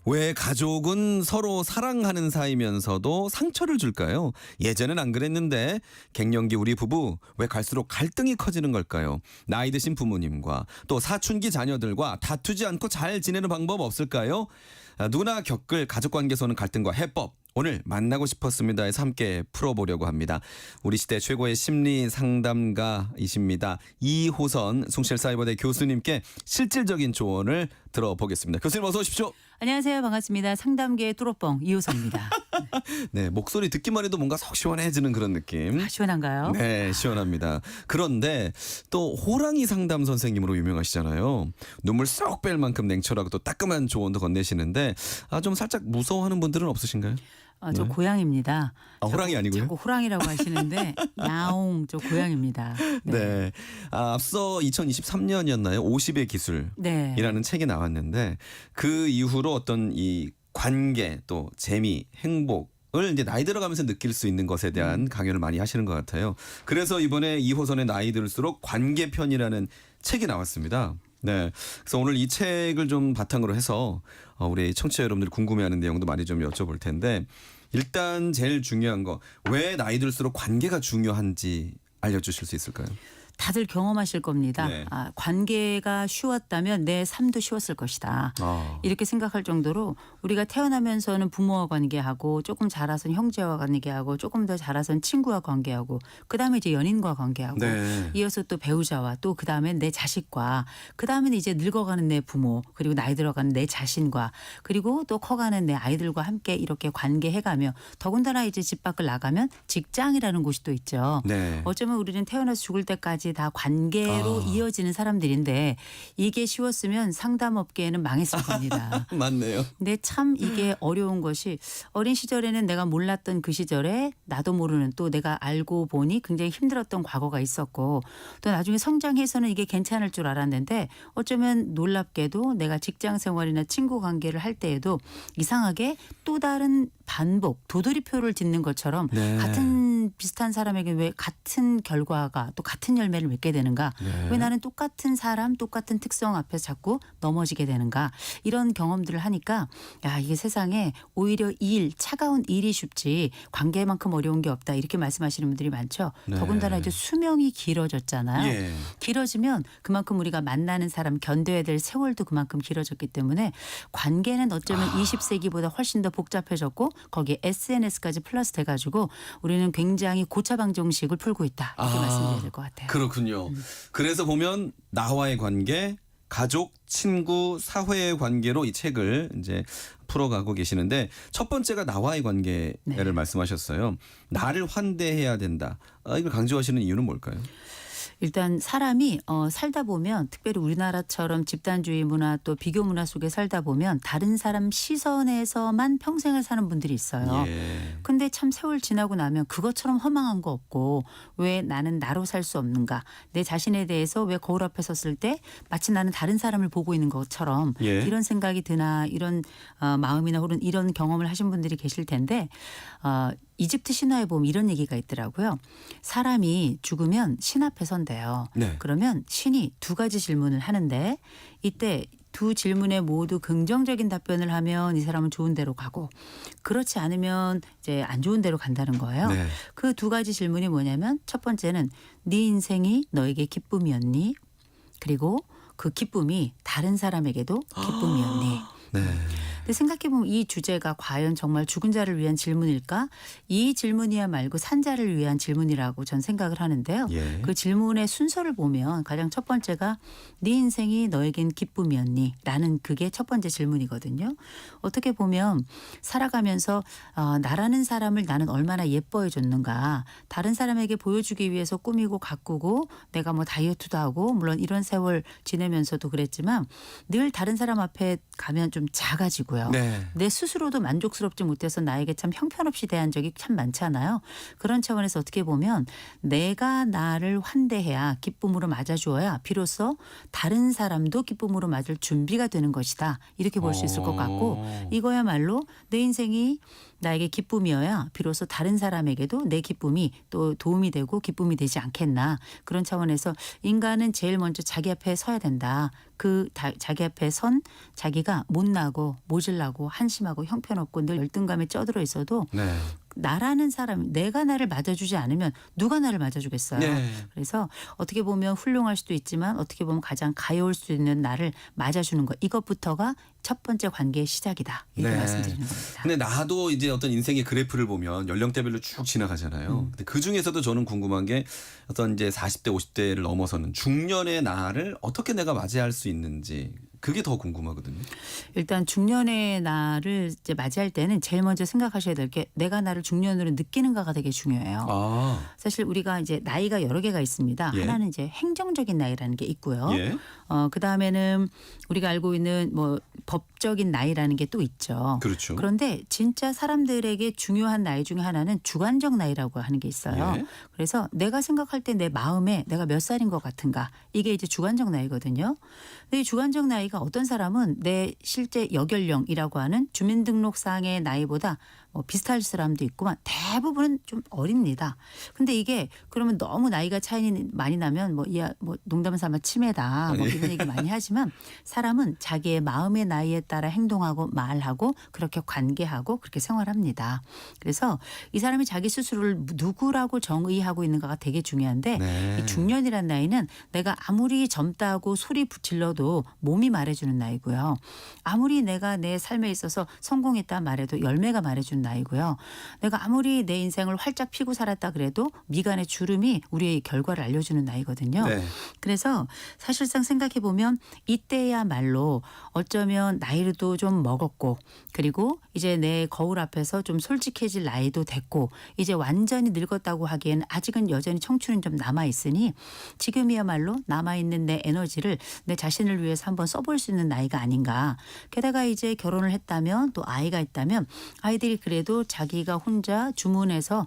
왜 가족은 서로 사랑하는 사이면서도 상처를 줄까요? 예전엔 안 그랬는데 갱년기 우리 부부 왜 갈수록 갈등이 커지는 걸까요? 나이 드신 부모님과 또 사춘기 자녀들과 다투지 않고 잘 지내는 방법 없을까요? 누구나 겪을 가족관계에서는 갈등과 해법 오늘 만나고 싶었습니다에서 함께 풀어보려고 합니다. 우리 시대 최고의 심리 상담가이십니다. 이호선 숭실사이버대 교수님께 실질적인 조언을 들어보겠습니다. 교수님 어서 오십시오. 안녕하세요. 반갑습니다. 상담계의 뚜러뻥 이호선입니다. 네, 목소리 듣기만 해도 뭔가 속 시원해지는 그런 느낌. 아, 시원한가요? 네, 시원합니다. 그런데 또 호랑이 상담 선생님으로 유명하시잖아요. 눈물 쏙 뺄 만큼 냉철하고 또 따끔한 조언도 건네시는데 좀 살짝 무서워하는 분들은 없으신가요? 저 네. 고양입니다. 호랑이 아니고요? 자꾸 호랑이라고 하시는데 야옹 저 고양입니다. 네. 앞서 2023년이었나요? 50의 기술이라는 네. 책이 나왔는데 그 이후로 어떤 이 관계 또 재미, 행복을 이제 나이 들어가면서 느낄 수 있는 것에 대한 강연을 많이 하시는 것 같아요. 그래서 이번에 이호선의 나이 들수록 관계편이라는 책이 나왔습니다. 네. 그래서 오늘 이 책을 좀 바탕으로 해서 우리 청취자 여러분들이 궁금해하는 내용도 많이 좀 여쭤볼 텐데 일단 제일 중요한 거 왜 나이 들수록 관계가 중요한지 알려주실 수 있을까요? 다들 경험하실 겁니다. 네. 관계가 쉬웠다면 내 삶도 쉬웠을 것이다. 이렇게 생각할 정도로 우리가 태어나면서는 부모와 관계하고 조금 자라서는 형제와 관계하고 조금 더 자라서는 친구와 관계하고 그다음에 이제 연인과 관계하고 네. 이어서 또 배우자와 또 그다음에 내 자식과 그다음에는 이제 늙어가는 내 부모 그리고 나이 들어가는 내 자신과 그리고 또 커가는 내 아이들과 함께 이렇게 관계해가며 더군다나 이제 집 밖을 나가면 직장이라는 곳이 또 있죠. 네. 어쩌면 우리는 태어나서 죽을 때까지 다 관계로 이어지는 사람들인데 이게 쉬웠으면 상담업계에는 망했을 겁니다. 맞네요. 근데 참 이게 어려운 것이 어린 시절에는 내가 몰랐던 그 시절에 나도 모르는 또 내가 알고 보니 굉장히 힘들었던 과거가 있었고 또 나중에 성장해서는 이게 괜찮을 줄 알았는데 어쩌면 놀랍게도 내가 직장 생활이나 친구 관계를 할 때에도 이상하게 또 다른 반복 도돌이표를 짓는 것처럼 네. 같은 비슷한 사람에게 왜 같은 결과가 또 같은 열매를 맺게 되는가 네. 왜 나는 똑같은 사람 똑같은 특성 앞에서 자꾸 넘어지게 되는가 이런 경험들을 하니까 야 이게 세상에 오히려 차가운 일이 쉽지 관계만큼 어려운 게 없다 이렇게 말씀하시는 분들이 많죠. 네. 더군다나 이제 수명이 길어졌잖아요. 예. 길어지면 그만큼 우리가 만나는 사람 견뎌야 될 세월도 그만큼 길어졌기 때문에 관계는 어쩌면 20세기보다 훨씬 더 복잡해졌고 거기에 SNS까지 플러스 돼가지고 우리는 굉장히 고차방 정식을 풀고 있다 이렇게 말씀드려야 될 것 같아요. 그렇군요. 그래서 보면 나와의 관계, 가족, 친구, 사회의 관계로 이 책을 이제 풀어가고 계시는데 첫 번째가 나와의 관계를 네. 말씀하셨어요. 나를 환대해야 된다. 이걸 강조하시는 이유는 뭘까요? 일단 사람이 살다 보면 특별히 우리나라처럼 집단주의 문화 또 비교 문화 속에 살다 보면 다른 사람 시선에서만 평생을 사는 분들이 있어요. 예. 근데 참 세월 지나고 나면 그것처럼 허망한 거 없고 왜 나는 나로 살 수 없는가 내 자신에 대해서 왜 거울 앞에 섰을 때 마치 나는 다른 사람을 보고 있는 것처럼 예. 이런 생각이 드나 이런 마음이나 혹은 이런 경험을 하신 분들이 계실 텐데 이집트 신화에 보면 이런 얘기가 있더라고요. 사람이 죽으면 신 앞에 선대요. 네. 그러면 신이 두 가지 질문을 하는데 이때 두 질문에 모두 긍정적인 답변을 하면 이 사람은 좋은 데로 가고 그렇지 않으면 이제 안 좋은 데로 간다는 거예요. 네. 그 두 가지 질문이 뭐냐면 첫 번째는 네 인생이 너에게 기쁨이었니? 그리고 그 기쁨이 다른 사람에게도 기쁨이었니? 네. 근데 생각해보면 이 주제가 과연 정말 죽은 자를 위한 질문일까? 이 질문이야 말고 산 자를 위한 질문이라고 전 생각을 하는데요. 예. 그 질문의 순서를 보면 가장 첫 번째가 네 인생이 너에겐 기쁨이었니? 라는 그게 첫 번째 질문이거든요. 어떻게 보면 살아가면서 나라는 사람을 나는 얼마나 예뻐해 줬는가. 다른 사람에게 보여주기 위해서 꾸미고 가꾸고 내가 뭐 다이어트도 하고 물론 이런 세월 지내면서도 그랬지만 늘 다른 사람 앞에 가면 좀 작아지고요. 네. 내 스스로도 만족스럽지 못해서 나에게 참 형편없이 대한 적이 참 많잖아요. 그런 차원에서 어떻게 보면 내가 나를 환대해야 기쁨으로 맞아주어야 비로소 다른 사람도 기쁨으로 맞을 준비가 되는 것이다. 이렇게 볼 수 있을 것 같고 이거야말로 내 인생이 나에게 기쁨이어야 비로소 다른 사람에게도 내 기쁨이 또 도움이 되고 기쁨이 되지 않겠나. 그런 차원에서 인간은 제일 먼저 자기 앞에 서야 된다. 자기 앞에 선 자기가 못나고 모질라고 한심하고 형편없고 늘 열등감에 쪄들어 있어도 네. 나라는 사람, 내가 나를 맞아주지 않으면 누가 나를 맞아주겠어요. 네. 그래서 어떻게 보면 훌륭할 수도 있지만 어떻게 보면 가장 가여울 수 있는 나를 맞아주는 것. 이것부터가 첫 번째 관계의 시작이다. 이렇게 네. 말씀드리는 겁니다. 근데 나도 이제 어떤 인생의 그래프를 보면 연령대별로 쭉 지나가잖아요. 근데 그 중에서도 저는 궁금한 게 어떤 이제 40대, 50대를 넘어서는 중년의 나를 어떻게 내가 맞이할 수 있는지 그게 더 궁금하거든요. 일단 중년의 나를 이제 맞이할 때는 제일 먼저 생각하셔야 될 게 내가 나를 중년으로 느끼는가가 되게 중요해요. 아, 사실 우리가 이제 나이가 여러 개가 있습니다. 예. 하나는 이제 행정적인 나이라는 게 있고요. 예. 그 다음에는 우리가 알고 있는 뭐 법적인 나이라는 게 또 있죠. 그렇죠. 그런데 진짜 사람들에게 중요한 나이 중에 하나는 주관적 나이라고 하는 게 있어요. 예. 그래서 내가 생각할 때 내 마음에 내가 몇 살인 것 같은가 이게 이제 주관적 나이거든요. 근데 이 주관적 나이가 어떤 사람은 내 실제 여연령이라고 하는 주민등록상의 나이보다 뭐 비슷할 사람도 있고만 대부분은 좀 어립니다. 근데 이게 그러면 너무 나이가 차이 많이 나면 뭐 농담 삼아 치매다 뭐 이런 얘기 많이 하지만 사람은 자기의 마음의 나이에 따라 행동하고 말하고 그렇게 관계하고 그렇게 생활합니다. 그래서 이 사람이 자기 스스로를 누구라고 정의하고 있는가가 되게 중요한데 네. 이 중년이란 나이는 내가 아무리 젊다고 소리 질러도 몸이 말해주는 나이고요. 아무리 내가 내 삶에 있어서 성공했다 말해도 열매가 말해주는 나이고요. 내가 아무리 내 인생을 활짝 피고 살았다 그래도 미간의 주름이 우리의 결과를 알려주는 나이거든요. 네. 그래서 사실상 생각해 보면 이때야말로 어쩌면 나이도 좀 먹었고 그리고 이제 내 거울 앞에서 좀 솔직해질 나이도 됐고 이제 완전히 늙었다고 하기에는 아직은 여전히 청춘은 좀 남아 있으니 지금이야말로 남아 있는 내 에너지를 내 자신을 위해서 한번 써볼 수 있는 나이가 아닌가. 게다가 이제 결혼을 했다면 또 아이가 있다면 아이들이 그래도 자기가 혼자 주문해서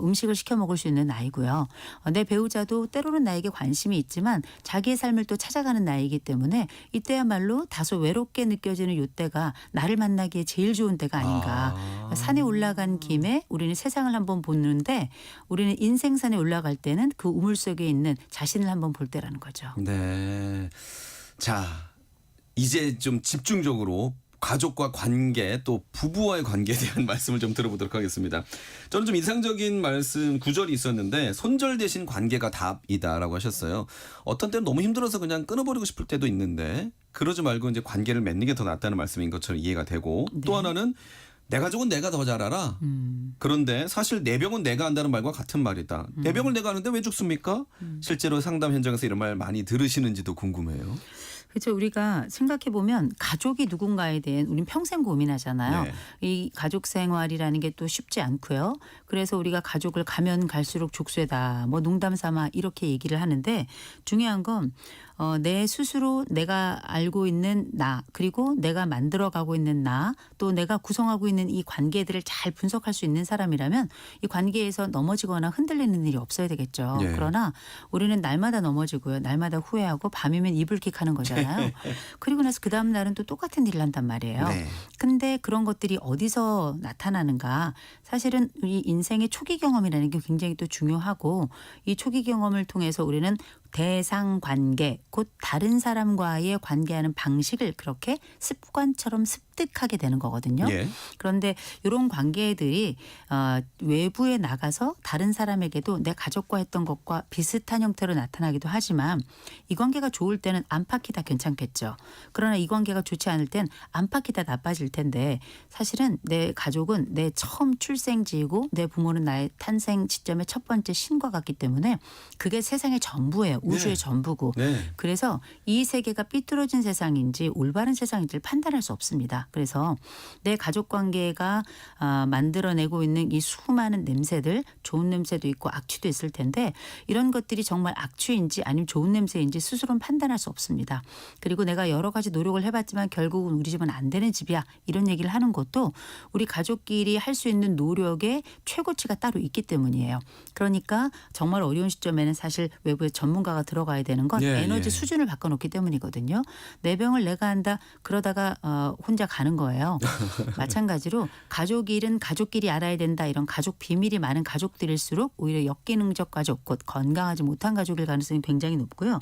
음식을 시켜 먹을 수 있는 나이고요. 내 배우자도 때로는 나에게 관심이 있지만 자기의 삶을 또 찾아가는 나이이기 때문에 이때야말로 다소 외롭게 느껴지는 이때가 나를 만나기에 제일 좋은 때가 아닌가. 아. 산에 올라간 김에 우리는 세상을 한번 보는데 우리는 인생산에 올라갈 때는 그 우물 속에 있는 자신을 한번 볼 때라는 거죠. 네. 자, 이제 좀 집중적으로 가족과 관계 또 부부와의 관계에 대한 말씀을 좀 들어보도록 하겠습니다. 저는 좀 인상적인 말씀 구절이 있었는데 손절되신 관계가 답이다라고 하셨어요. 어떤 때는 너무 힘들어서 그냥 끊어버리고 싶을 때도 있는데 그러지 말고 이제 관계를 맺는 게 더 낫다는 말씀인 것처럼 이해가 되고 또 하나는 내 가족은 내가 더 잘 알아. 그런데 사실 내 병은 내가 안다는 말과 같은 말이다. 내 병을 내가 아는데 왜 죽습니까? 실제로 상담 현장에서 이런 말 많이 들으시는지도 궁금해요. 그렇죠. 우리가 생각해 보면 가족이 누군가에 대한 우린 평생 고민하잖아요. 네. 이 가족 생활이라는 게 또 쉽지 않고요. 그래서 우리가 가족을 가면 갈수록 족쇄다. 뭐 농담 삼아 이렇게 얘기를 하는데 중요한 건 내 스스로 내가 알고 있는 나 그리고 내가 만들어가고 있는 나 또 내가 구성하고 있는 이 관계들을 잘 분석할 수 있는 사람이라면 이 관계에서 넘어지거나 흔들리는 일이 없어야 되겠죠. 예. 그러나 우리는 날마다 넘어지고요. 날마다 후회하고 밤이면 이불킥하는 거잖아요. 그리고 나서 그 다음 날은 또 똑같은 일을 한단 말이에요. 네. 근데 그런 것들이 어디서 나타나는가? 사실은 이 인생의 초기 경험이라는 게 굉장히 또 중요하고 이 초기 경험을 통해서 우리는 대상 관계, 곧 다른 사람과의 관계하는 방식을 그렇게 습관처럼 습득하게 되는 거거든요. 예. 그런데 이런 관계들이 외부에 나가서 다른 사람에게도 내 가족과 했던 것과 비슷한 형태로 나타나기도 하지만 이 관계가 좋을 때는 안팎이 다 괜찮겠죠. 그러나 이 관계가 좋지 않을 땐 안팎이 다 나빠질 텐데 사실은 내 가족은 내 처음 출생지이고 내 부모는 나의 탄생 지점의 첫 번째 신과 같기 때문에 그게 세상의 전부예요. 우주의 네. 전부고. 네. 그래서 이 세계가 삐뚤어진 세상인지 올바른 세상인지를 판단할 수 없습니다. 그래서 내 가족 관계가 만들어내고 있는 이 수많은 냄새들 좋은 냄새도 있고 악취도 있을 텐데 이런 것들이 정말 악취인지 아니면 좋은 냄새인지 스스로는 판단할 수 없습니다. 그리고 내가 여러 가지 노력을 해봤지만 결국은 우리 집은 안 되는 집이야 이런 얘기를 하는 것도 우리 가족끼리 할 수 있는 노력의 최고치가 따로 있기 때문이에요. 그러니까 정말 어려운 시점에는 사실 외부의 전문가 누군가가 들어가야 되는 건 예, 에너지 예. 수준을 바꿔놓기 때문이거든요. 내 병을 내가 한다 그러다가 혼자 가는 거예요. 마찬가지로 가족 일은 가족끼리 알아야 된다 이런 가족 비밀이 많은 가족들일수록 오히려 역기능적 가족 곧 건강하지 못한 가족일 가능성이 굉장히 높고요.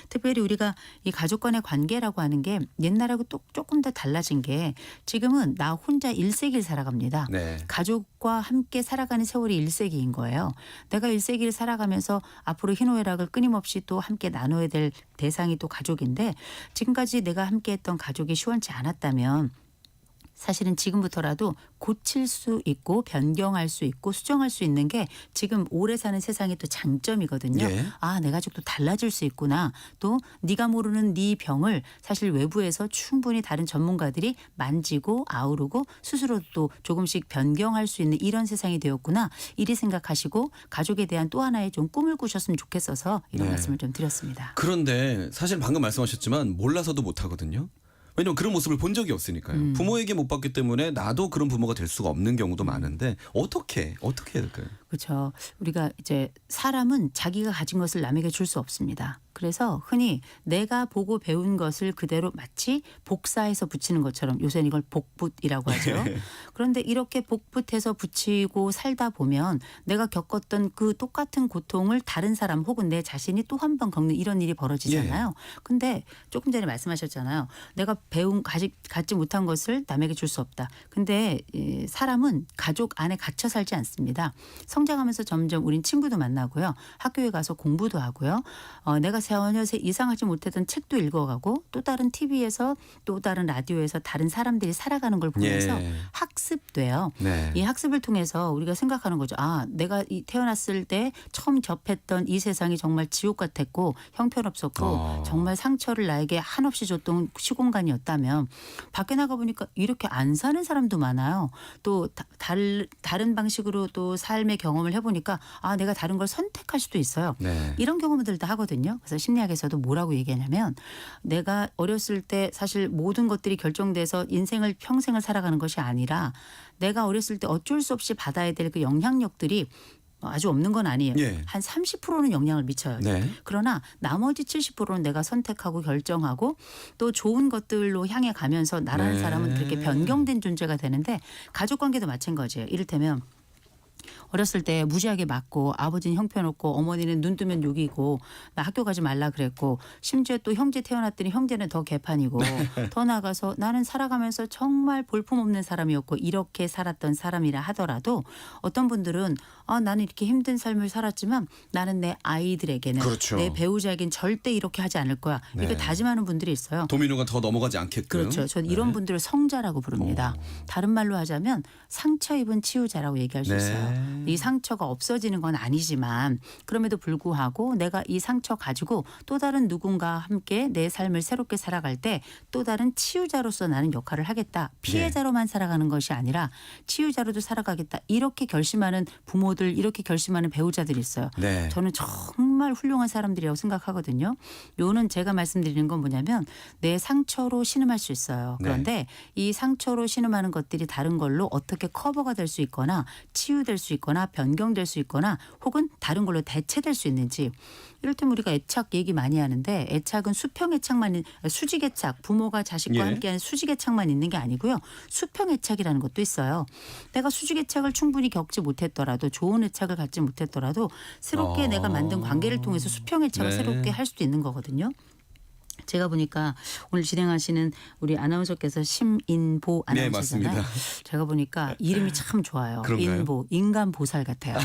특별히 우리가 이 가족 간의 관계라고 하는 게 옛날하고 또 조금 더 달라진 게 지금은 나 혼자 1세기를 살아갑니다. 네. 가족과 함께 살아가는 세월이 1세기인 거예요. 내가 1세기를 살아가면서 앞으로 희노애락을 끊임없이 또 함께 나눠야 될 대상이 또 가족인데 지금까지 내가 함께했던 가족이 시원치 않았다면 사실은 지금부터라도 고칠 수 있고 변경할 수 있고 수정할 수 있는 게 지금 오래 사는 세상의 또 장점이거든요. 예. 아, 내 가족도 달라질 수 있구나. 또 네가 모르는 네 병을 사실 외부에서 충분히 다른 전문가들이 만지고 아우르고 스스로 또 조금씩 변경할 수 있는 이런 세상이 되었구나. 이리 생각하시고 가족에 대한 또 하나의 좀 꿈을 꾸셨으면 좋겠어서 이런 네. 말씀을 좀 드렸습니다. 그런데 사실 방금 말씀하셨지만 몰라서도 못하거든요. 왜냐면 그런 모습을 본 적이 없으니까요. 부모에게 못 봤기 때문에 나도 그런 부모가 될 수가 없는 경우도 많은데 어떻게 해야 될까요? 그렇죠. 우리가 이제 사람은 자기가 가진 것을 남에게 줄 수 없습니다. 그래서 흔히 내가 보고 배운 것을 그대로 마치 복사해서 붙이는 것처럼 요새는 이걸 복붙이라고 하죠. 그런데 이렇게 복붙해서 붙이고 살다 보면 내가 겪었던 그 똑같은 고통을 다른 사람 혹은 내 자신이 또 한 번 겪는 이런 일이 벌어지잖아요. 근데 조금 전에 말씀하셨잖아요. 내가 배운 갖지 못한 것을 남에게 줄 수 없다. 근데 사람은 가족 안에 갇혀 살지 않습니다. 성장하면서 점점 우린 친구도 만나고요. 학교에 가서 공부도 하고요. 내가 전혀 이상하지 못했던 책도 읽어가고 또 다른 TV에서 또 다른 라디오에서 다른 사람들이 살아가는 걸 보면서 예. 학습돼요. 네. 이 학습을 통해서 우리가 생각하는 거죠. 아, 내가 태어났을 때 처음 접했던 이 세상이 정말 지옥 같았고 형편없었고 정말 상처를 나에게 한없이 줬던 시공간이었다면 밖에 나가 보니까 이렇게 안 사는 사람도 많아요. 또 다른 방식으로 또 삶의 경험을 해보니까 아, 내가 다른 걸 선택할 수도 있어요. 네. 이런 경험들도 하거든요. 그래서 심리학에서도 뭐라고 얘기하냐면 내가 어렸을 때 사실 모든 것들이 결정돼서 인생을 평생을 살아가는 것이 아니라 내가 어렸을 때 어쩔 수 없이 받아야 될 그 영향력들이 아주 없는 건 아니에요. 예. 한 30%는 영향을 미쳐요. 네. 그러나 나머지 70%는 내가 선택하고 결정하고 또 좋은 것들로 향해 가면서 나라는 네. 사람은 그렇게 변경된 존재가 되는데 가족관계도 마찬가지예요. 이를테면 어렸을 때 무지하게 맞고 아버지는 형편없고 어머니는 눈 뜨면 욕이고 나 학교 가지 말라 그랬고 심지어 또 형제 태어났더니 형제는 더 개판이고 더 나가서 나는 살아가면서 정말 볼품없는 사람이었고 이렇게 살았던 사람이라 하더라도 어떤 분들은 나는 이렇게 힘든 삶을 살았지만 나는 내 아이들에게는 그렇죠. 내 배우자에겐 절대 이렇게 하지 않을 거야. 이렇게 네. 다짐하는 분들이 있어요. 도미노가 더 넘어가지 않게끔. 그렇죠. 저는 이런 네. 분들을 성자라고 부릅니다. 다른 말로 하자면 상처 입은 치유자라고 얘기할 수 네. 있어요. 이 상처가 없어지는 건 아니지만 그럼에도 불구하고 내가 이 상처 가지고 또 다른 누군가와 함께 내 삶을 새롭게 살아갈 때 또 다른 치유자로서 나는 역할을 하겠다. 피해자로만 살아가는 것이 아니라 치유자로도 살아가겠다. 이렇게 결심하는 부모들, 이렇게 결심하는 배우자들이 있어요. 네. 저는 정말 훌륭한 사람들이라고 생각하거든요. 요는 제가 말씀드리는 건 뭐냐면 내 상처로 신음할 수 있어요. 그런데 이 상처로 신음하는 것들이 다른 걸로 어떻게 커버가 될 수 있거나 치유될 수 있거나 변경될 수 있거나 혹은 다른 걸로 대체될 수 있는지. 이를테면 우리가 애착 얘기 많이 하는데 애착은 수평애착만 수직애착 부모가 자식과 예. 함께하는 수직애착만 있는 게 아니고요. 수평애착이라는 것도 있어요. 내가 수직애착을 충분히 겪지 못했더라도 좋은 애착을 갖지 못했더라도 새롭게 내가 만든 관계를 통해서 수평애착을 네. 새롭게 할 수도 있는 거거든요. 제가 보니까 오늘 진행하시는 우리 아나운서께서 심인보 네, 아나운서잖아요. 맞습니다. 제가 보니까 이름이 참 좋아요. 그런가요? 인보, 인간 보살 같아요.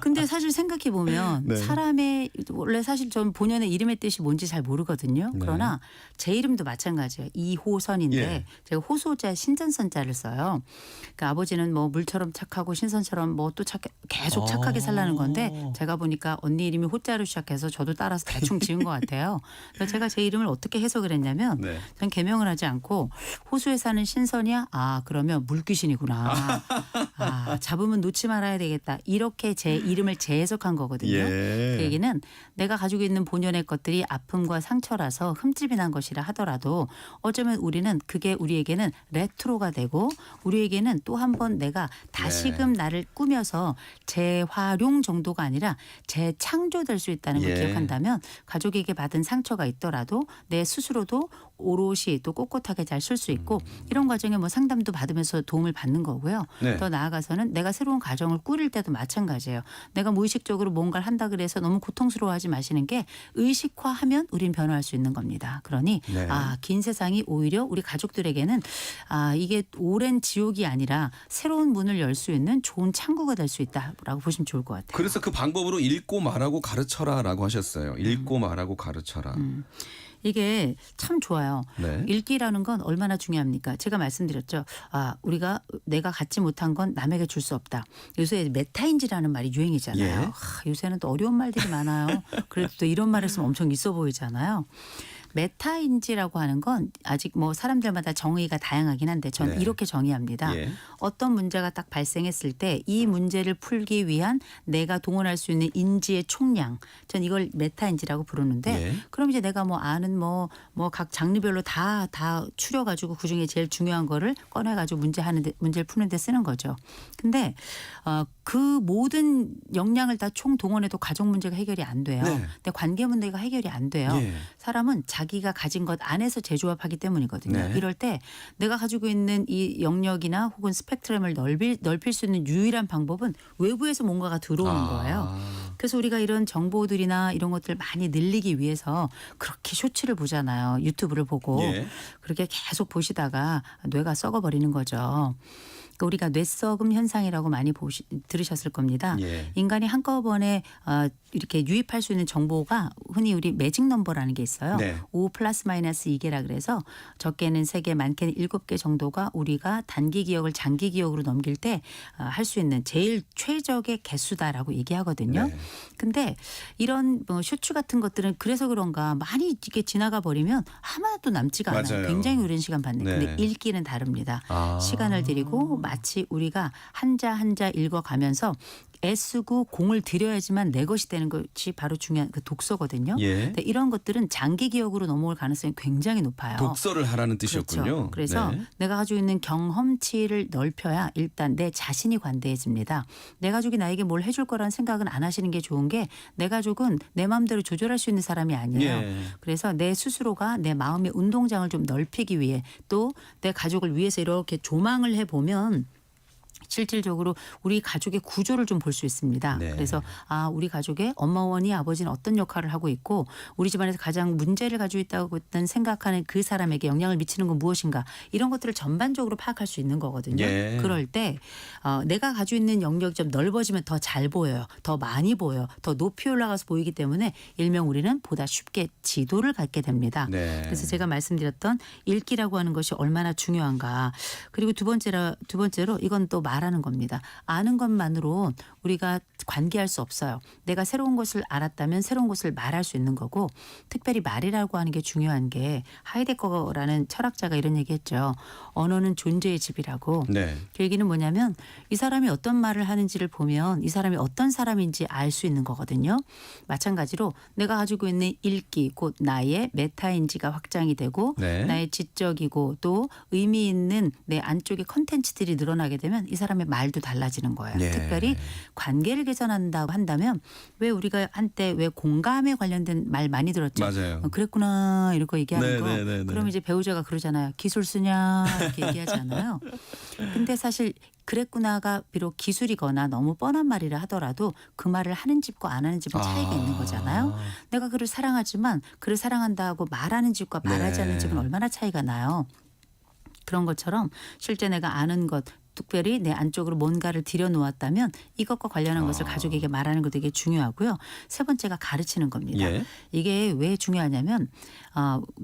근데 사실 생각해 보면 네. 사람의 원래 사실 전 본연의 이름의 뜻이 뭔지 잘 모르거든요. 네. 그러나 제 이름도 마찬가지예요. 이호선인데 예. 제가 호소자 신전선자를 써요. 그러니까 아버지는 뭐 물처럼 착하고 신선처럼 뭐 또 계속 착하게 살라는 건데 제가 보니까 언니 이름이 호자로 시작해서 저도 따라서 대충 지은 것 같아요. 그래서 제가 제 이름을 어떻게 해석을 했냐면 네. 전 개명을 하지 않고 호수에 사는 신선이야? 아, 그러면 물귀신이구나. 아, 잡으면 놓지 말아야 되겠다. 이렇게 제 이름을 재해석한 거거든요. 예. 그 얘기는 내가 가지고 있는 본연의 것들이 아픔과 상처라서 흠집이 난 것이라 하더라도 어쩌면 우리는 그게 우리에게는 레트로가 되고 우리에게는 또 한 번 내가 다시금 나를 꾸며서 재활용 정도가 아니라 재창조될 수 있다는 걸 예. 기억한다면 가족에게 받은 상처가 있더라도 내 스스로도 오롯이 또 꼿꼿하게 잘 쓸 수 있고 이런 과정에 뭐 상담도 받으면서 도움을 받는 거고요. 네. 더 나아가서는 내가 새로운 가정을 꾸릴 때도 마찬가지예요. 내가 무의식적으로 뭔가를 한다 그래서 너무 고통스러워하지 마시는 게 의식화하면 우린 변화할 수 있는 겁니다. 그러니 네. 긴 세상이 오히려 우리 가족들에게는 이게 오랜 지옥이 아니라 새로운 문을 열 수 있는 좋은 창구가 될 수 있다라고 보시면 좋을 것 같아요. 그래서 그 방법으로 읽고 말하고 가르쳐라라고 하셨어요. 읽고 말하고 가르쳐라. 이게 참 좋아요. 네. 읽기라는 건 얼마나 중요합니까? 제가 말씀드렸죠. 우리가 내가 갖지 못한 건 남에게 줄 수 없다. 요새 메타인지라는 말이 유행이잖아요. 예. 요새는 또 어려운 말들이 많아요. 그래도 또 이런 말 했으면 엄청 있어 보이잖아요. 메타인지라고 하는 건 아직 뭐 사람들마다 정의가 다양하긴 한데 저는 네. 이렇게 정의합니다. 예. 어떤 문제가 딱 발생했을 때 이 문제를 풀기 위한 내가 동원할 수 있는 인지의 총량. 전 이걸 메타인지라고 부르는데 예. 그럼 이제 내가 뭐 아는 뭐 각 장르별로 다 추려가지고 그중에 제일 중요한 거를 꺼내가지고 문제를 푸는데 쓰는 거죠. 근데 그 모든 역량을 다 총 동원해도 가족 문제가 해결이 안 돼요. 네. 근데 관계 문제가 해결이 안 돼요. 예. 사람은 자기가 가진 것 안에서 재조합하기 때문이거든요. 네. 이럴 때 내가 가지고 있는 이 영역이나 혹은 스펙트럼을 넓힐 수 있는 유일한 방법은 외부에서 뭔가가 들어오는 거예요. 그래서 우리가 이런 정보들이나 이런 것들을 많이 늘리기 위해서 그렇게 쇼츠를 보잖아요. 유튜브를 보고. 예. 그렇게 계속 보시다가 뇌가 썩어버리는 거죠. 그러니까 우리가 뇌썩음 현상이라고 많이 들으셨을 겁니다. 예. 인간이 한꺼번에 이렇게 유입할 수 있는 정보가 흔히 우리 매직 넘버라는 게 있어요. 네. 5 플러스 마이너스 2개라 그래서 적게는 3개 많게는 7개 정도가 우리가 단기 기억을 장기 기억으로 넘길 때 할 수 있는 제일 최적의 개수다라고 얘기하거든요. 네. 근데 이런 뭐 쇼츠 같은 것들은 그래서 그런가 많이 이렇게 지나가 버리면 하나도 남지가 않아요. 맞아요. 굉장히 오랜 시간 받는. 네. 근데 읽기는 다릅니다. 아. 시간을 들이고 마치 우리가 한자 한자 읽어가면서 애쓰고 공을 들여야지만 내 것이 되는 것이 바로 중요한 그 독서거든요. 예. 근데 이런 것들은 장기 기억으로 넘어올 가능성이 굉장히 높아요. 독서를 하라는 뜻이었군요. 그렇죠. 그래서 네. 내가 가지고 있는 경험치를 넓혀야 일단 내 자신이 관대해집니다. 내 가족이 나에게 뭘 해줄 거라는 생각은 안 하시는 게 좋은 게 내 가족은 내 마음대로 조절할 수 있는 사람이 아니에요. 예. 그래서 내 스스로가 내 마음의 운동장을 좀 넓히기 위해 또 내 가족을 위해서 이렇게 조망을 해보면 실질적으로 우리 가족의 구조를 좀 볼 수 있습니다. 네. 그래서 우리 가족의 엄마원이 아버지는 어떤 역할을 하고 있고 우리 집안에서 가장 문제를 가지고 있다고 생각하는 그 사람에게 영향을 미치는 건 무엇인가 이런 것들을 전반적으로 파악할 수 있는 거거든요. 예. 그럴 때 내가 가지고 있는 영역이 좀 넓어지면 더 잘 보여요. 더 많이 보여요. 더 높이 올라가서 보이기 때문에 일명 우리는 보다 쉽게 지도를 갖게 됩니다. 네. 그래서 제가 말씀드렸던 읽기라고 하는 것이 얼마나 중요한가. 그리고 두 번째로 이건 또 말하는 겁니다. 아는 것만으로 우리가 관계할 수 없어요. 내가 새로운 것을 알았다면 새로운 것을 말할 수 있는 거고 특별히 말이라고 하는 게 중요한 게 하이데거라는 철학자가 이런 얘기했죠. 언어는 존재의 집이라고. 네. 그 얘기는 뭐냐면 이 사람이 어떤 말을 하는지를 보면 이 사람이 어떤 사람인지 알 수 있는 거거든요. 마찬가지로 내가 가지고 있는 읽기 곧 나의 메타인지가 확장이 되고 네. 나의 지적이고 또 의미 있는 내 안쪽의 컨텐츠들이 늘어나게 되면 이 사람의 말도 달라지는 거예요. 네. 특별히 관계를 개선한다고 한다면 왜 우리가 한때 왜 공감에 관련된 말 많이 들었죠. 맞아요. 그랬구나 이렇게 얘기하는 네, 거. 네, 네, 네. 그럼 이제 배우자가 그러잖아요. 기술 쓰냐 이렇게 얘기하잖아요. 근데 사실 그랬구나가 비록 기술이거나 너무 뻔한 말이라 하더라도 그 말을 하는 집과 안 하는 집은 차이가 있는 거잖아요. 내가 그를 사랑하지만 그를 사랑한다고 말하는 집과 말하지 네. 않는 집은 얼마나 차이가 나요. 그런 것처럼 실제 내가 아는 것 특별히 내 안쪽으로 뭔가를 들여놓았다면 이것과 관련한 것을 가족에게 말하는 거 되게 중요하고요. 세 번째가 가르치는 겁니다. 예. 이게 왜 중요하냐면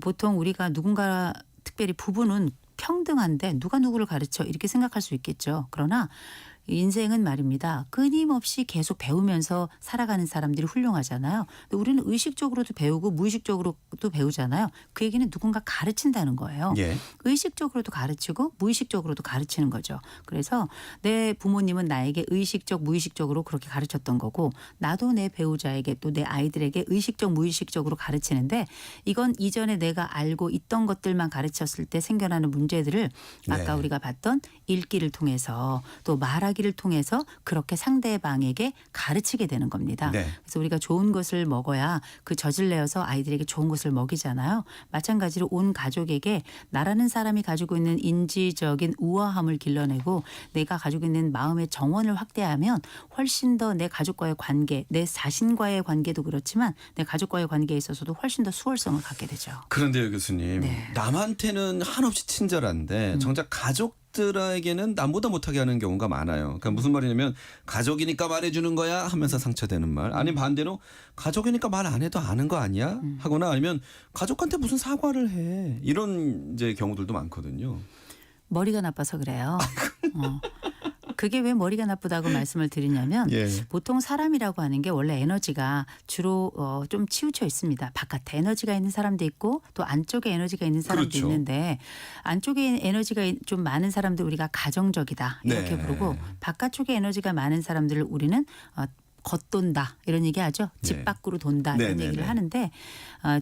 보통 우리가 누군가 특별히 부부는 평등한데 누가 누구를 가르쳐 이렇게 생각할 수 있겠죠. 그러나 인생은 말입니다. 끊임없이 계속 배우면서 살아가는 사람들이 훌륭하잖아요. 근데 우리는 의식적으로도 배우고 무의식적으로도 배우잖아요. 그 얘기는 누군가 가르친다는 거예요. 예. 의식적으로도 가르치고 무의식적으로도 가르치는 거죠. 그래서 내 부모님은 나에게 의식적 무의식적으로 그렇게 가르쳤던 거고 나도 내 배우자에게 또 내 아이들에게 의식적 무의식적으로 가르치는데 이건 이전에 내가 알고 있던 것들만 가르쳤을 때 생겨나는 문제들을 아까 네. 우리가 봤던 읽기를 통해서 또 말하기를 통해서 그렇게 상대방에게 가르치게 되는 겁니다. 네. 그래서 우리가 좋은 것을 먹어야 그 젖을 내어서 아이들에게 좋은 것을 먹이잖아요. 마찬가지로 온 가족에게 나라는 사람이 가지고 있는 인지적인 우아함을 길러내고 내가 가지고 있는 마음의 정원을 확대하면 훨씬 더 내 가족과의 관계, 내 자신과의 관계도 그렇지만 내 가족과의 관계에 있어서도 훨씬 더 수월성을 갖게 되죠. 그런데요, 교수님. 네. 남한테는 한없이 친절한데 정작 가족들에게는 남보다 못하게 하는 경우가 많아요. 그러니까 무슨 말이냐면 가족이니까 말해주는 거야 하면서 상처되는 말. 아니면 반대로 가족이니까 말 안 해도 아는 거 아니야? 하거나 아니면 가족한테 무슨 사과를 해. 이런 이제 경우들도 많거든요. 머리가 나빠서 그래요. 그게 왜 머리가 나쁘다고 말씀을 드리냐면 예. 보통 사람이라고 하는 게 원래 에너지가 주로 좀 치우쳐 있습니다. 바깥에 에너지가 있는 사람도 있고 또 안쪽에 에너지가 있는 사람도 그렇죠. 있는데 안쪽에 에너지가 좀 많은 사람들 우리가 가정적이다 이렇게 네. 부르고 바깥쪽에 에너지가 많은 사람들을 우리는 겉돈다 이런 얘기하죠. 집 네. 밖으로 돈다 이런 네네네. 얘기를 하는데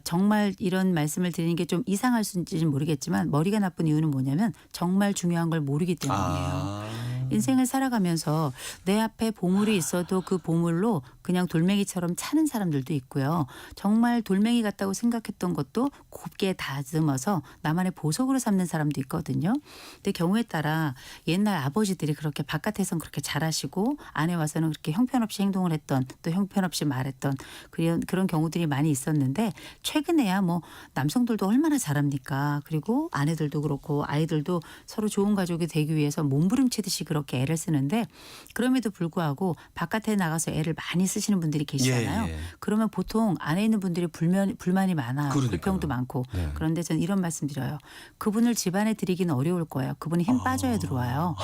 정말 이런 말씀을 드리는 게 좀 이상할 수인지는 모르겠지만 머리가 나쁜 이유는 뭐냐면 정말 중요한 걸 모르기 때문이에요. 인생을 살아가면서 내 앞에 보물이 있어도 그 보물로 그냥 돌멩이처럼 차는 사람들도 있고요. 정말 돌멩이 같다고 생각했던 것도 곱게 다듬어서 나만의 보석으로 삼는 사람도 있거든요. 근데 경우에 따라 옛날 아버지들이 그렇게 바깥에선 그렇게 잘하시고 안에 와서는 그렇게 형편없이 행동을 했던 또 형편없이 말했던 그런 경우들이 많이 있었는데 최근에야 뭐 남성들도 얼마나 잘합니까? 그리고 아내들도 그렇고 아이들도 서로 좋은 가족이 되기 위해서 몸부림치듯이 그렇게 애를 쓰는데 그럼에도 불구하고 바깥에 나가서 애를 많이 쓰시는 분들이 계시잖아요. 예, 예. 그러면 보통 안에 있는 분들이 불만이 많아요. 그러니까요. 불평도 많고. 네. 그런데 저는 이런 말씀 드려요. 그분을 집안에 들이기는 어려울 거예요. 그분이 힘 빠져야 들어와요.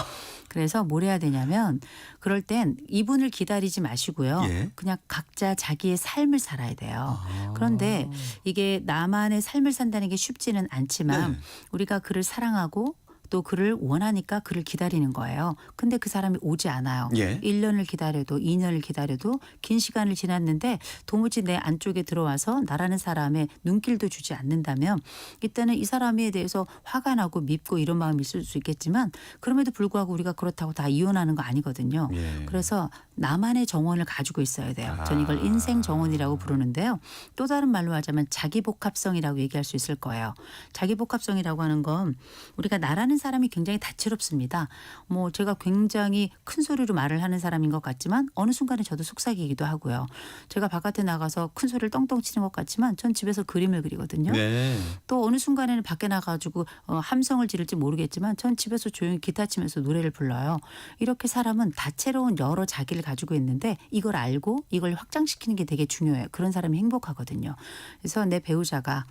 그래서 뭘 해야 되냐면 그럴 땐 이분을 기다리지 마시고요. 예. 그냥 각자 자기의 삶을 살아야 돼요. 그런데 이게 나만의 삶을 산다는 게 쉽지는 않지만 네. 우리가 그를 사랑하고 또 그를 원하니까 그를 기다리는 거예요. 근데 그 사람이 오지 않아요. 예. 1년을 기다려도 2년을 기다려도 긴 시간을 지났는데 도무지 내 안쪽에 들어와서 나라는 사람의 눈길도 주지 않는다면 이때는 이 사람에 대해서 화가 나고 밉고 이런 마음이 있을 수 있겠지만 그럼에도 불구하고 우리가 그렇다고 다 이혼하는 거 아니거든요. 예. 그래서 나만의 정원을 가지고 있어야 돼요. 전 이걸 인생 정원이라고 부르는데요. 또 다른 말로 하자면 자기복합성이라고 얘기할 수 있을 거예요. 자기복합성이라고 하는 건 우리가 나라는 사람이 굉장히 다채롭습니다. 뭐 제가 굉장히 큰 소리로 말을 하는 사람인 것 같지만 어느 순간에 저도 속삭이기도 하고요. 제가 바깥에 나가서 큰 소리를 떵떵 치는 것 같지만 전 집에서 그림을 그리거든요. 네. 또 어느 순간에는 밖에 나가지고 함성을 지를지 모르겠지만 전 집에서 조용히 기타 치면서 노래를 불러요. 이렇게 사람은 다채로운 여러 자기를 가지고 있는데 이걸 알고 이걸 확장시키는 게 되게 중요해요. 그런 사람이 행복하거든요. 그래서 내 배우자가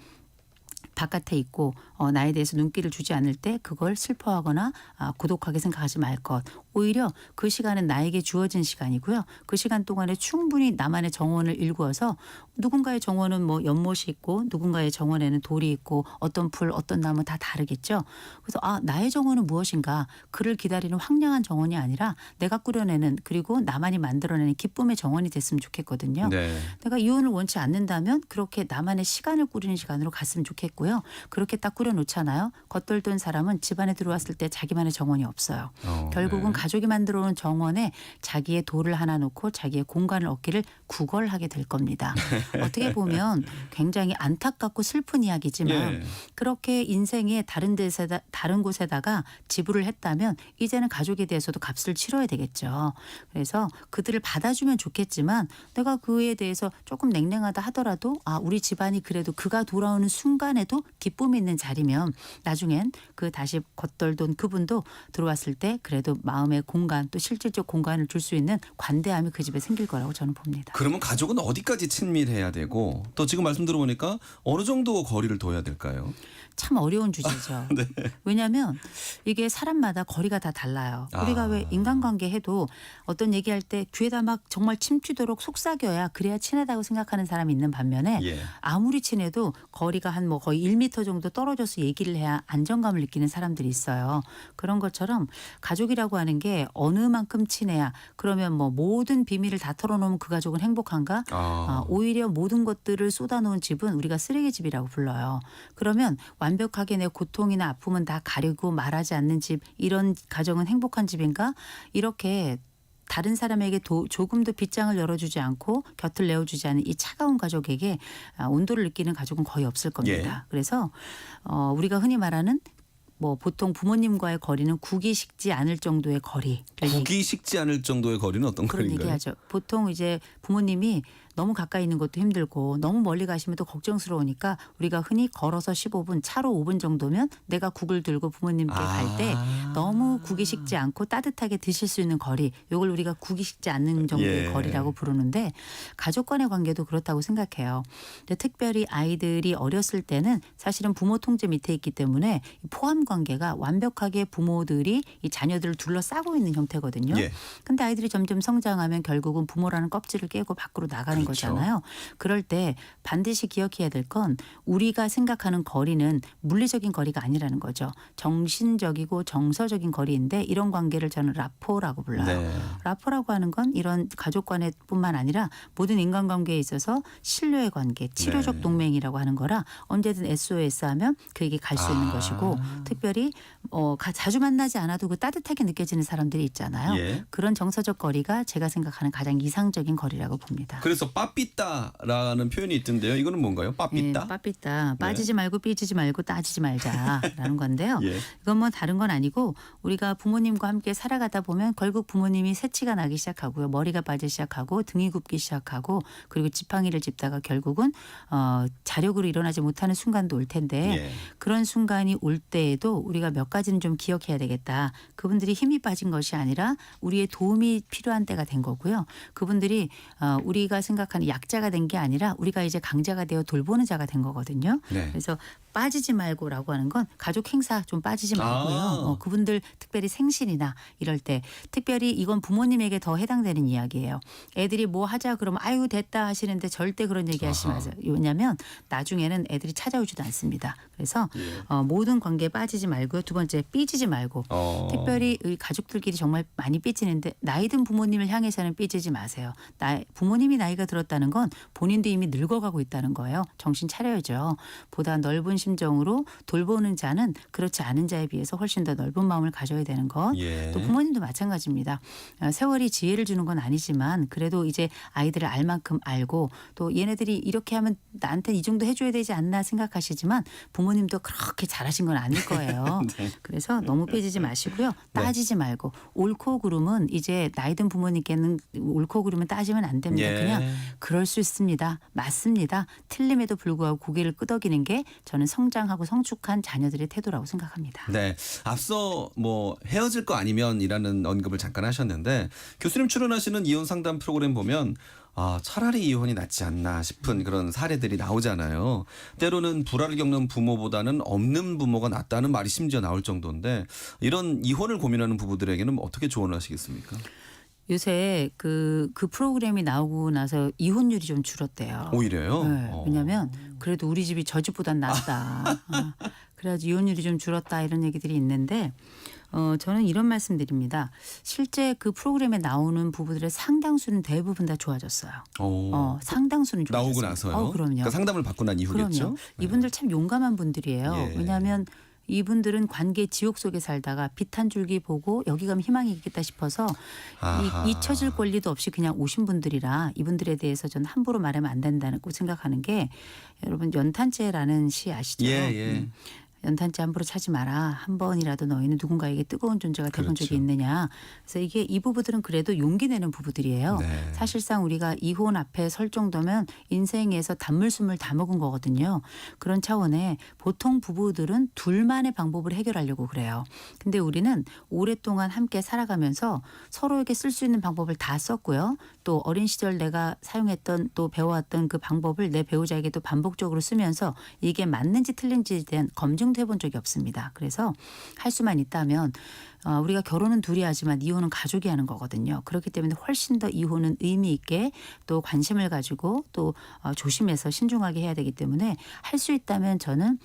바깥에 있고 나에 대해서 눈길을 주지 않을 때 그걸 슬퍼하거나 고독하게 생각하지 말 것. 오히려 그 시간은 나에게 주어진 시간이고요. 그 시간 동안에 충분히 나만의 정원을 일구어서 누군가의 정원은 뭐 연못이 있고 누군가의 정원에는 돌이 있고 어떤 풀 어떤 나무 다 다르겠죠. 그래서 나의 정원은 무엇인가. 그를 기다리는 황량한 정원이 아니라 내가 꾸려내는 그리고 나만이 만들어내는 기쁨의 정원이 됐으면 좋겠거든요. 네. 내가 이혼을 원치 않는다면 그렇게 나만의 시간을 꾸리는 시간으로 갔으면 좋겠고요. 그렇게 딱 꾸려놓잖아요. 겉돌던 사람은 집안에 들어왔을 때 자기만의 정원이 없어요. 결국은 네. 가족이 만들어 놓은 정원에 자기의 돌을 하나 놓고 자기의 공간을 얻기를 구걸하게 될 겁니다. 어떻게 보면 굉장히 안타깝고 슬픈 이야기지만 예. 그렇게 인생의 다른 곳에다가 지불을 했다면 이제는 가족에 대해서도 값을 치러야 되겠죠. 그래서 그들을 받아주면 좋겠지만 내가 그에 대해서 조금 냉랭하다 하더라도 우리 집안이 그래도 그가 돌아오는 순간에도 모두 기쁨이 있는 자리면 나중엔 그 다시 겉돌던 그분도 들어왔을 때 그래도 마음의 공간 또 실질적 공간을 줄 수 있는 관대함이 그 집에 생길 거라고 저는 봅니다. 그러면 가족은 어디까지 친밀해야 되고 또 지금 말씀 들어보니까 어느 정도 거리를 둬야 될까요? 참 어려운 주제죠. 네. 왜냐하면 이게 사람마다 거리가 다 달라요. 우리가 아. 왜 인간관계 해도 어떤 얘기할 때 귀에다 막 정말 침튀도록 속삭여야 그래야 친하다고 생각하는 사람이 있는 반면에 예. 아무리 친해도 거리가 한 뭐 거의 1m 정도 떨어져서 얘기를 해야 안정감을 느끼는 사람들이 있어요. 그런 것처럼 가족이라고 하는 게 어느 만큼 친해야 그러면 뭐 모든 비밀을 다 털어놓으면 그 가족은 행복한가? 오히려 모든 것들을 쏟아놓은 집은 우리가 쓰레기집이라고 불러요. 그러면 완벽하게 내 고통이나 아픔은 다 가리고 말하지 않는 집 이런 가정은 행복한 집인가? 이렇게 다른 사람에게 조금도 빗장을 열어주지 않고 곁을 내어주지 않은 이 차가운 가족에게 온도를 느끼는 가족은 거의 없을 겁니다. 그래서 우리가 흔히 말하는 뭐 보통 부모님과의 거리는 국이 식지 않을 정도의 거리. 국이 식지 않을 정도의 거리는 어떤 그런 거리인가요? 얘기하죠. 보통 이제 부모님이 너무 가까이 있는 것도 힘들고 너무 멀리 가시면 또 걱정스러우니까 우리가 흔히 걸어서 15분, 차로 5분 정도면 내가 국을 들고 부모님께 갈 때 너무 국이 식지 않고 따뜻하게 드실 수 있는 거리. 이걸 우리가 국이 식지 않는 정도의 예. 거리라고 부르는데 가족 간의 관계도 그렇다고 생각해요. 근데 특별히 아이들이 어렸을 때는 사실은 부모 통제 밑에 있기 때문에 포함 관계가 완벽하게 부모들이 이 자녀들을 둘러싸고 있는 형태거든요. 예. 근데 아이들이 점점 성장하면 결국은 부모라는 껍질을 깨고 밖으로 나가는 그렇죠. 거잖아요. 그럴 때 반드시 기억해야 될 건 우리가 생각하는 거리는 물리적인 거리가 아니라는 거죠. 정신적이고 정서적인 거리인데 이런 관계를 저는 라포라고 불러요. 네. 라포라고 하는 건 이런 가족 간에뿐만 아니라 모든 인간관계에 있어서 신뢰의 관계, 치료적 네. 동맹이라고 하는 거라 언제든 SOS 하면 그에게 갈 수 있는 것이고 특별히 자주 만나지 않아도 그 따뜻하게 느껴지는 사람들이 있잖아요. 예. 그런 정서적 거리가 제가 생각하는 가장 이상적인 거리라고 봅니다. 그래서 빠삐따라는 표현이 있던데요. 이거는 뭔가요? 빠삐따? 빠삐따. 빠지지 말고 삐지지 말고 따지지 말자라는 건데요. 예. 이건 뭐 다른 건 아니고 우리가 부모님과 함께 살아가다 보면 결국 부모님이 새치가 나기 시작하고요. 머리가 빠지기 시작하고 등이 굽기 시작하고 그리고 지팡이를 짚다가 결국은 자력으로 일어나지 못하는 순간도 올 텐데 예. 그런 순간이 올 때에도 우리가 몇 가지는 좀 기억해야 되겠다. 그분들이 힘이 빠진 것이 아니라 우리의 도움이 필요한 때가 된 거고요. 그분들이 우리가 생각하는 약자가 된 게 아니라 우리가 이제 강자가 되어 돌보는 자가 된 거거든요. 네. 그래서 빠지지 말고라고 하는 건 가족 행사 좀 빠지지 말고요. 그분들 특별히 생신이나 이럴 때 특별히 이건 부모님에게 더 해당되는 이야기예요. 애들이 뭐 하자 그러면 아유 됐다 하시는데 절대 그런 얘기 하지 마세요. 왜냐하면 나중에는 애들이 찾아오지도 않습니다. 그래서 모든 관계에 빠지지 말고요. 두 번째 삐지지 말고 특별히 우리 가족들끼리 정말 많이 삐지는데 나이 든 부모님을 향해서는 삐지지 마세요. 부모님이 나이가 들었다는 건 본인도 이미 늙어가고 있다는 거예요. 정신 차려야죠. 보다 넓은 심정으로 돌보는 자는 그렇지 않은 자에 비해서 훨씬 더 넓은 마음을 가져야 되는 것. 예. 또 부모님도 마찬가지입니다. 세월이 지혜를 주는 건 아니지만 그래도 이제 아이들을 알 만큼 알고 또 얘네들이 이렇게 하면 나한테 이 정도 해줘야 되지 않나 생각하시지만 부모님도 그렇게 잘하신 건 아닐 거예요. 네. 그래서 너무 삐지지 마시고요. 따지지 말고 옳고 그름은 이제 나이 든 부모님께는 옳고 그름은 따지면 안 됩니다. 예. 그냥 그럴 수 있습니다. 맞습니다. 틀림에도 불구하고 고개를 끄덕이는 게 저는 성장하고 성숙한 자녀들의 태도라고 생각합니다. 네. 앞서 뭐 헤어질 거 아니면이라는 언급을 잠깐 하셨는데 교수님 출연하시는 이혼 상담 프로그램 보면 차라리 이혼이 낫지 않나 싶은 그런 사례들이 나오잖아요. 때로는 불화를 겪는 부모보다는 없는 부모가 낫다는 말이 심지어 나올 정도인데 이런 이혼을 고민하는 부부들에게는 어떻게 조언을 하시겠습니까? 요새 그 프로그램이 나오고 나서 이혼율이 좀 줄었대요. 오히려요? 네, 왜냐하면 그래도 우리 집이 저 집보단 낫다. 그래가지고 이혼율이 좀 줄었다 이런 얘기들이 있는데 저는 이런 말씀드립니다. 실제 그 프로그램에 나오는 부부들의 상당수는 대부분 다 좋아졌어요. 상당수는 좋아졌어요. 나오고 나서요? 그럼요. 그러니까 상담을 받고 난 이후겠죠? 그럼요. 이분들 참 용감한 분들이에요. 예. 왜냐하면 이분들은 관계 지옥 속에 살다가 빛 한 줄기 보고 여기 가면 희망이 있겠다 싶어서 잊혀질 권리도 없이 그냥 오신 분들이라 이분들에 대해서 저는 함부로 말하면 안 된다고 생각하는 게 여러분 연탄재라는 시 아시죠? 예. 연탄재 함부로 차지 마라. 한 번이라도 너희는 누군가에게 뜨거운 존재가 돼본 적이 그렇죠. 있느냐. 그래서 이게 이 부부들은 그래도 용기 내는 부부들이에요. 네. 사실상 우리가 이혼 앞에 설 정도면 인생에서 단물숨을 다 먹은 거거든요. 그런 차원에 보통 부부들은 둘만의 방법을 해결하려고 그래요. 근데 우리는 오랫동안 함께 살아가면서 서로에게 쓸 수 있는 방법을 다 썼고요. 또 어린 시절 내가 사용했던 또 배워왔던 그 방법을 내 배우자에게 또 반복적으로 쓰면서 이게 맞는지 틀린지에 대한 검증도 해본 적이 없습니다. 그래서 할 수만 있다면 우리가 결혼은 둘이 하지만 이혼은 가족이 하는 거거든요. 그렇기 때문에 훨씬 더 이혼은 의미 있게 또 관심을 가지고 또 조심해서 신중하게 해야 되기 때문에 할 수 있다면 저는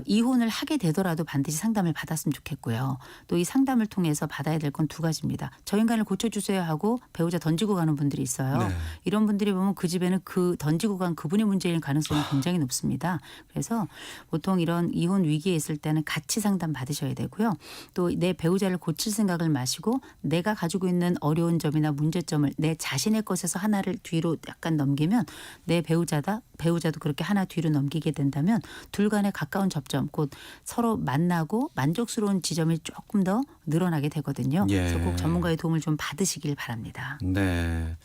이혼을 하게 되더라도 반드시 상담을 받았으면 좋겠고요. 또 이 상담을 통해서 받아야 될 건 두 가지입니다. 저 인간을 고쳐주세요 하고 배우자 던지고 가는 분들이 있어요. 네. 이런 분들이 보면 그 집에는 그 던지고 간 그분의 문제일 가능성이 굉장히 높습니다. 그래서 보통 이런 이혼 위기에 있을 때는 같이 상담 받으셔야 되고요. 또 내 배우자를 고칠 생각을 마시고 내가 가지고 있는 어려운 점이나 문제점을 내 자신의 것에서 하나를 뒤로 약간 넘기면 내 배우자도 그렇게 하나 뒤로 넘기게 된다면 둘 간의 가까운 접점, 곧 서로 만나고 만족스러운 지점이 조금 더 늘어나게 되거든요. 예. 그래서 꼭 전문가의 도움을 좀 받으시길 바랍니다. 네.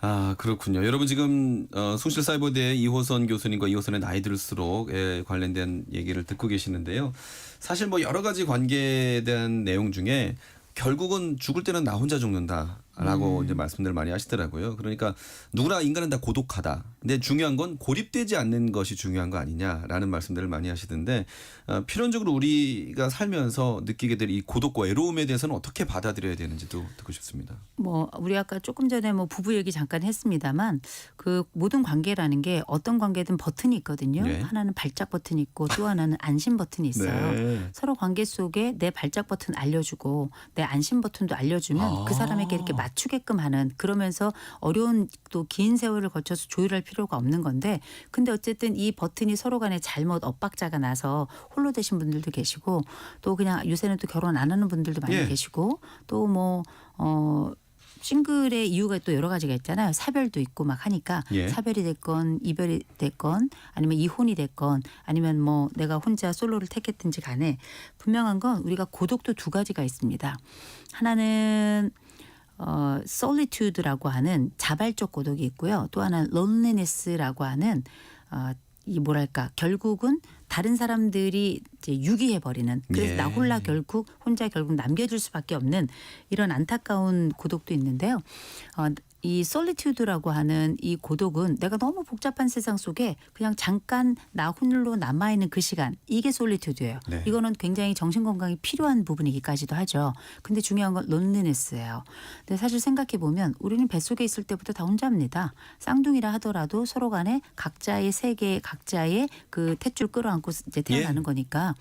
아, 그렇군요. 여러분 지금 숭실사이버대 이호선 교수님과 이호선의 나이 들수록에 관련된 얘기를 듣고 계시는데요. 사실 뭐 여러 가지 관계에 대한 내용 중에 결국은 죽을 때는 나 혼자 죽는다라고 이제 말씀들 많이 하시더라고요. 그러니까 누구나 인간은 다 고독하다. 근데 중요한 건 고립되지 않는 것이 중요한 거 아니냐라는 말씀들을 많이 하시던데 필연적으로 우리가 살면서 느끼게 될 이 고독과 외로움에 대해서는 어떻게 받아들여야 되는지도 듣고 싶습니다. 뭐 우리 아까 조금 전에 뭐 부부 얘기 잠깐 했습니다만 그 모든 관계라는 게 어떤 관계든 버튼이 있거든요. 네. 하나는 발작 버튼이 있고 또 하나는 안심 버튼이 있어요. 네. 서로 관계 속에 내 발작 버튼 알려주고 내 안심 버튼도 알려주면 그 사람에게 이렇게 맞추게끔 하는, 그러면서 어려운 또 긴 세월을 거쳐서 조율할 필요가 없는 건데, 근데 어쨌든 이 버튼이 서로 간에 잘못 엇박자가 나서 홀로 되신 분들도 계시고 또 그냥 요새는 또 결혼 안 하는 분들도 많이 예. 계시고 또 뭐 싱글의 이유가 또 여러 가지가 있잖아요. 사별도 있고 막 하니까 예. 사별이 됐건 이별이 됐건 아니면 이혼이 됐건 아니면 뭐 내가 혼자 솔로를 택했든지 간에 분명한 건 우리가 고독도 두 가지가 있습니다. 하나는 solitude라고 하는 자발적 고독이 있고요. 또 하나는 loneliness라고 하는 이 뭐랄까 결국은 다른 사람들이 이제 유기해버리는, 그래서 예. 나 홀라 결국 혼자 결국 남겨질 수밖에 없는 이런 안타까운 고독도 있는데요. 이 솔리튜드라고 하는 이 고독은 내가 너무 복잡한 세상 속에 그냥 잠깐 나 홀로 남아있는 그 시간, 이게 솔리튜드예요. 네. 이거는 굉장히 정신건강이 필요한 부분이기까지도 하죠. 근데 중요한 건 론리네스예요. 근데 사실 생각해보면 우리는 뱃속에 있을 때부터 다 혼자입니다. 쌍둥이라 하더라도 서로 간에 각자의 세계, 각자의 그 탯줄 끌어안고 이제 태어나는 예. 거니까.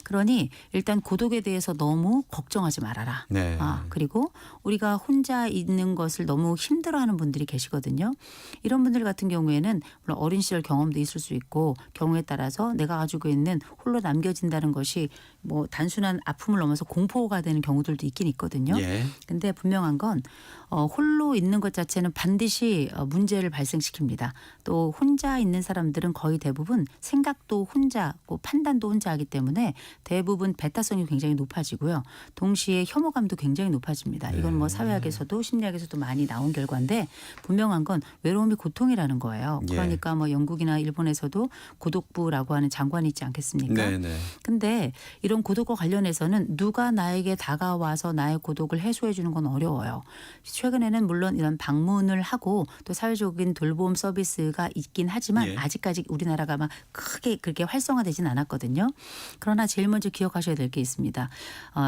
그러니 일단 고독에 대해서 너무 걱정하지 말아라. 네. 그리고 우리가 혼자 있는 것을 너무 힘들어하는 분들이 계시거든요. 이런 분들 같은 경우에는 물론 어린 시절 경험도 있을 수 있고 경우에 따라서 내가 가지고 있는 홀로 남겨진다는 것이 뭐 단순한 아픔을 넘어서 공포가 되는 경우들도 있긴 있거든요. 예. 근데 분명한 건 홀로 있는 것 자체는 반드시 문제를 발생시킵니다. 또 혼자 있는 사람들은 거의 대부분 생각도 혼자고 판단도 혼자 하기 때문에 대부분 배타성이 굉장히 높아지고요. 동시에 혐오감도 굉장히 높아집니다. 이건 뭐 사회학에서도 심리학에서도 많이 나온 결과인데 분명한 건 외로움이 고통이라는 거예요. 예. 그러니까 뭐 영국이나 일본에서도 고독부라고 하는 장관이 있지 않겠습니까? 네네. 근데 이런 고독과 관련해서는 누가 나에게 다가와서 나의 고독을 해소해 주는 건 어려워요. 최근에는 물론 이런 방문을 하고 또 사회적인 돌봄 서비스가 있긴 하지만 예. 아직까지 우리나라가 막 크게 그렇게 활성화되진 않았거든요. 그러나 제일 먼저 기억하셔야 될 게 있습니다.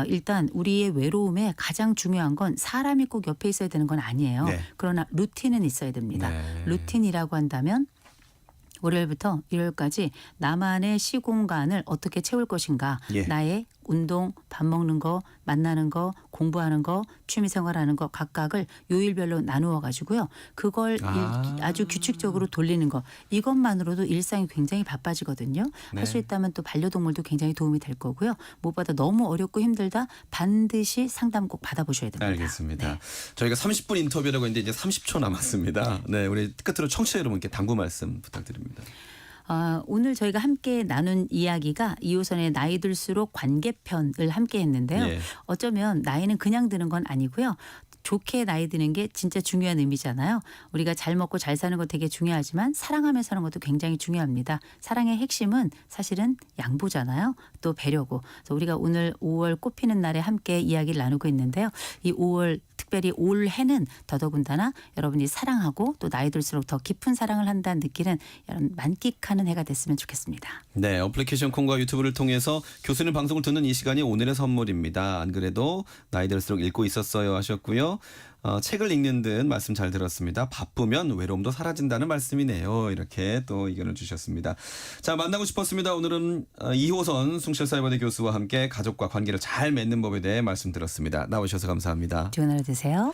일단 우리의 외로움에 가장 중요한 건 사람이 꼭 옆에 있어야 되는 건 아니에요. 네. 그러나 루틴은 있어야 됩니다. 네. 루틴이라고 한다면 월요일부터 일요일까지 나만의 시공간을 어떻게 채울 것인가. 예. 나의 운동, 밥 먹는 거, 만나는 거, 공부하는 거, 취미생활하는 거 각각을 요일별로 나누어 가지고요. 그걸 아주 규칙적으로 돌리는 거. 이것만으로도 일상이 굉장히 바빠지거든요. 네. 할 수 있다면 또 반려동물도 굉장히 도움이 될 거고요. 무엇보다 너무 어렵고 힘들다 반드시 상담 꼭 받아보셔야 됩니다. 알겠습니다. 네. 저희가 30분 인터뷰라고 했는데 이제 30초 남았습니다. 네, 우리 끝으로 청취자 여러분께 당부 말씀 부탁드립니다. 오늘 저희가 함께 나눈 이야기가 2호선의 나이 들수록 관계편을 함께 했는데요. 예. 어쩌면 나이는 그냥 드는 건 아니고요. 좋게 나이 드는 게 진짜 중요한 의미잖아요. 우리가 잘 먹고 잘 사는 거 되게 중요하지만 사랑하며 사는 것도 굉장히 중요합니다. 사랑의 핵심은 사실은 양보잖아요. 또 배려고. 그래서 우리가 오늘 5월 꽃피는 날에 함께 이야기를 나누고 있는데요. 이 5월 특별히 올해는 더더군다나 여러분이 사랑하고 또 나이 들수록 더 깊은 사랑을 한다는 느끼는 여러분 만끽하는 해가 됐으면 좋겠습니다. 네, 어플리케이션 콩과 유튜브를 통해서 교수님 방송을 듣는 이 시간이 오늘의 선물입니다. 안 그래도 나이 들수록 읽고 있었어요 하셨고요. 책을 읽는 듯 말씀 잘 들었습니다. 바쁘면 외로움도 사라진다는 말씀이네요. 이렇게 또 의견을 주셨습니다. 자, 만나고 싶었습니다. 오늘은 2호선 숭실사이버대 교수와 함께 가족과 관계를 잘 맺는 법에 대해 말씀 들었습니다. 나오셔서 감사합니다. 좋은 하루 되세요.